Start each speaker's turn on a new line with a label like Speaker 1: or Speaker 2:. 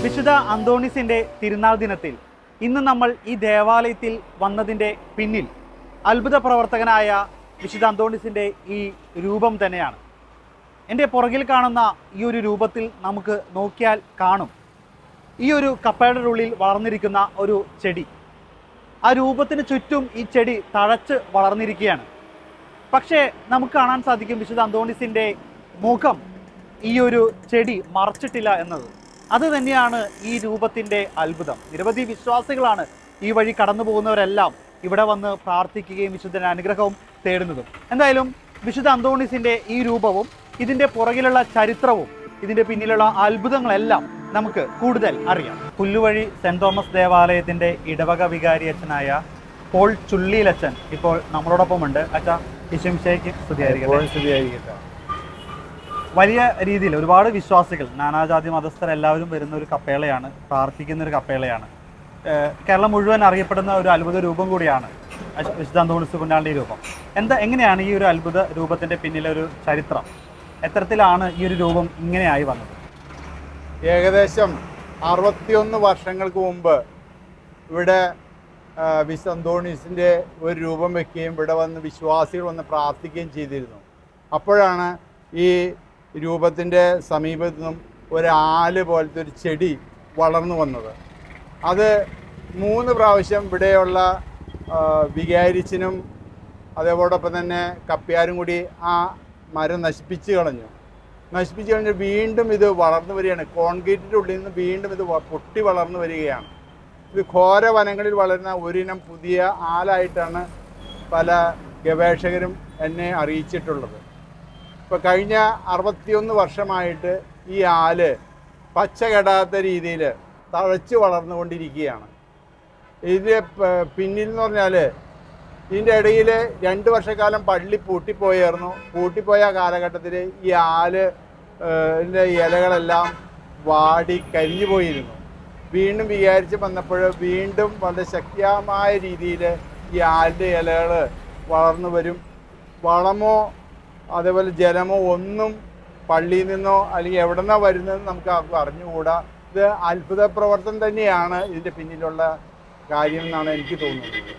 Speaker 1: വിശുദ്ധ അന്തോണീസിൻ്റെ തിരുനാൾ ദിനത്തിൽ ഇന്ന് നമ്മൾ ഈ ദേവാലയത്തിൽ വന്നതിൻ്റെ പിന്നിൽ അത്ഭുത പ്രവർത്തകനായ വിശുദ്ധ അന്തോണീസിൻ്റെ ഈ രൂപം തന്നെയാണ്. എൻ്റെ പുറകിൽ കാണുന്ന ഈ ഒരു രൂപത്തിൽ നമുക്ക് നോക്കിയാൽ കാണും ഈ ഒരു കപ്പയുടെ ഉള്ളിൽ വളർന്നിരിക്കുന്ന ഒരു ചെടി. ആ രൂപത്തിന് ചുറ്റും ഈ ചെടി തഴച്ച് വളർന്നിരിക്കുകയാണ്. പക്ഷേ നമുക്ക് കാണാൻ സാധിക്കും വിശുദ്ധ അന്തോണീസിൻ്റെ മുഖം ഈ ഒരു ചെടി മറച്ചിട്ടില്ല എന്നത്. അത് തന്നെയാണ് ഈ രൂപത്തിൻ്റെ അത്ഭുതം. നിരവധി വിശ്വാസികളാണ് ഈ വഴി കടന്നു പോകുന്നവരെല്ലാം ഇവിടെ വന്ന് പ്രാർത്ഥിക്കുകയും വിശുദ്ധൻ്റെ അനുഗ്രഹവും തേടുന്നതും. എന്തായാലും വിശുദ്ധ അന്തോണീസിൻ്റെ ഈ രൂപവും ഇതിൻ്റെ പുറകിലുള്ള ചരിത്രവും ഇതിൻ്റെ പിന്നിലുള്ള അത്ഭുതങ്ങളെല്ലാം നമുക്ക് കൂടുതൽ അറിയാം. പുല്ലുവഴി സെൻറ് തോമസ് ദേവാലയത്തിൻ്റെ ഇടവക വികാരി അച്ഛനായ പോൾ ചുള്ളിയിലച്ഛൻ ഇപ്പോൾ നമ്മളോടൊപ്പമുണ്ട്. അച്ഛാ, ഈശോമിശിഹായ്ക്ക് സ്തുതിയായിരിക്കട്ടെ. വലിയ രീതിയിൽ ഒരുപാട് വിശ്വാസികൾ, നാനാജാതി മതസ്ഥർ എല്ലാവരും വരുന്ന ഒരു കപ്പേളയാണ്, പ്രാർത്ഥിക്കുന്ന ഒരു കപ്പേളയാണ്. കേരളം മുഴുവൻ അറിയപ്പെടുന്ന ഒരു അത്ഭുത രൂപം കൂടിയാണ് വിശുദ്ധ അന്തോണീസ് പുണ്യാളൻ്റെ രൂപം. എങ്ങനെയാണ് ഈ ഒരു അത്ഭുത രൂപത്തിൻ്റെ പിന്നിലെ ഒരു ചരിത്രം? എത്തരത്തിലാണ് ഈ ഒരു രൂപം ഇങ്ങനെയായി വന്നത്?
Speaker 2: ഏകദേശം 61 വർഷങ്ങൾക്ക് മുമ്പ് ഇവിടെ വിശുദ്ധ അന്തോണീസിൻ്റെ ഒരു രൂപം വയ്ക്കുകയും ഇവിടെ വന്ന് വിശ്വാസികൾ വന്ന് പ്രാർത്ഥിക്കുകയും ചെയ്തിരുന്നു. അപ്പോഴാണ് ഈ രൂപത്തിൻ്റെ സമീപത്തു നിന്നും ഒരാല് പോലത്തെ ഒരു ചെടി വളർന്നു വന്നത്. അത് 3 പ്രാവശ്യം ഇവിടെയുള്ള വികാരിച്ചനും അതേപോടൊപ്പം തന്നെ കപ്പ്യാരും കൂടി ആ മരം നശിപ്പിച്ച് കളഞ്ഞു. വീണ്ടും ഇത് വളർന്നു വരികയാണ്. കോൺക്രീറ്റിൻ്റെ ഉള്ളിൽ നിന്ന് വീണ്ടും ഇത് പൊട്ടി വളർന്നു വരികയാണ്. ഇത് ഘോര വനങ്ങളിൽ വളരുന്ന ഒരിനം പുതിയ ആലായിട്ടാണ് പല ഗവേഷകരും എന്നെ അറിയിച്ചിട്ടുള്ളത്. ഇപ്പോൾ കഴിഞ്ഞ 61 വർഷമായിട്ട് ഈ ആല് പച്ച കെടാത്ത രീതിയിൽ തഴച്ച് വളർന്നുകൊണ്ടിരിക്കുകയാണ്. ഇതിൻ്റെ പിന്നിൽ എന്ന് പറഞ്ഞാൽ ഇതിൻ്റെ ഇടയിൽ 2 വർഷക്കാലം പള്ളി പൂട്ടിപ്പോയ കാലഘട്ടത്തിൽ ഈ ആല് ഇലകളെല്ലാം വാടി കരിഞ്ഞു പോയിരുന്നു. വീണ്ടും വിചാരിച്ച് വന്നപ്പോൾ വീണ്ടും വളരെ ശക്തമായ രീതിയിൽ ഈ ആലിൻ്റെ ഇലകൾ വളർന്നു വരും. വളമോ അതേപോലെ ജലമോ ഒന്നും പള്ളിയിൽ നിന്നോ അല്ലെങ്കിൽ എവിടെ നിന്നോ വരുന്നതെന്ന് നമുക്ക് ആർക്കും അറിഞ്ഞുകൂടാ. ഇത് അത്ഭുത പ്രവർത്തനം തന്നെയാണ് ഇതിൻ്റെ പിന്നിലുള്ള കാര്യം എന്നാണ് എനിക്ക് തോന്നുന്നത്.